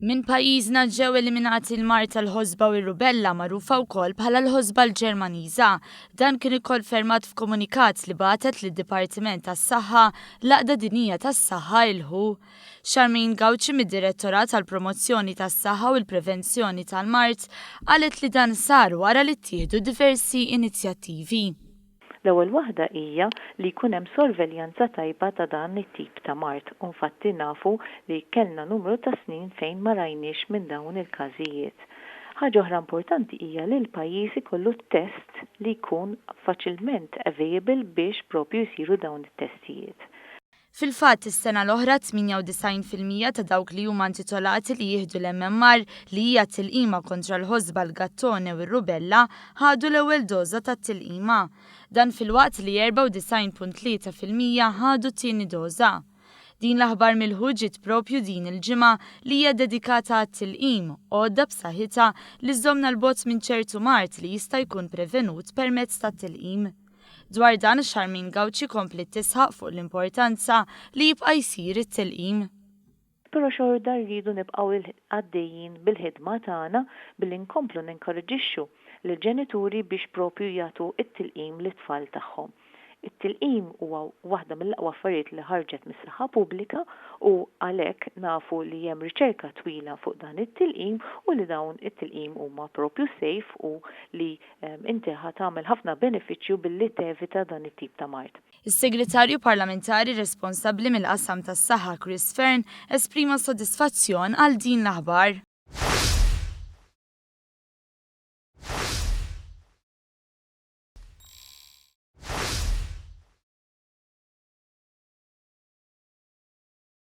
Min pajjiżna ġew eliminati l-mart tal-ħosba u r-rubella magħrufa wkoll bħala l-ħosba l-Ġermaniża. Dan kien ikkonfermat f'komunikat li bagħtet lid-Dipartiment tas-Saħħa l-Għaqda Dinjija tas-Saħħa il-WHO. Charmaine Gauci mid-Direttorat tal-Promozzjoni tas-Saħħa u l-Prevenzjoni tal-Mart qalet li dan sar wara li ttieħdu diversi inizjattivi. L-ewwel waħda hija li jkun hemm sorveljanza tajba ta' dan it-tip ta' mart. Infatti nafu li kellna numru ta' snin fejn ma rajniex minn dawn il-każijiet. Ħaġa oħra importanti hija li l-pajjiż ikollu test li jkun faċilment available biex propju jsiru dawn it-testijiet. Fil-fatt, is-sena l-oħra 98% ta' dawk li huma intitolati li jieħdu l-MMR li hija tilqima kontra l-ħosba l-gattone u r-rubella ħadu l-ewwel doża tat-tilqima. Dan fil-waqt li 94.3% ħadu t-tieni doża. Din l-aħbar mill-WHO ġiet propju din il-ġimgħa li hija dedikata għat-tilqim għodda b'saħħitha li żommna l-bogħod minn ċertu mart li jista' jkun prevenut permezz tat-tilqim. Dwar dan Charmaine Gauci komplet tisħaq fuq l-importanza li jibqa' jsir it-tilqim. Però xorta rridu nibqgħu għaddejjin bil-ħidma tagħna billi nkomplu ninkoraġixxu lill-ġenituri biex propju jagħtu it-tilqim lit-tfal tagħhom. It-tilqim huwa waħda mill-aqwa affarijiet li ħarġet mis-saħħa pubblika u għalhekk nafu li hemm riċerka twila fuq dan it-tilqim u li dawn it-tilqim huma propju safe u li inti ħatamel ħafna benefiċċju billi tevita dan it-tip ta' mart. Is-Segretarju Parlamentari responsabbli mill-qasam tas-Saħħa Chris Fern esprima sodisfazzjon għal din l-aħbar.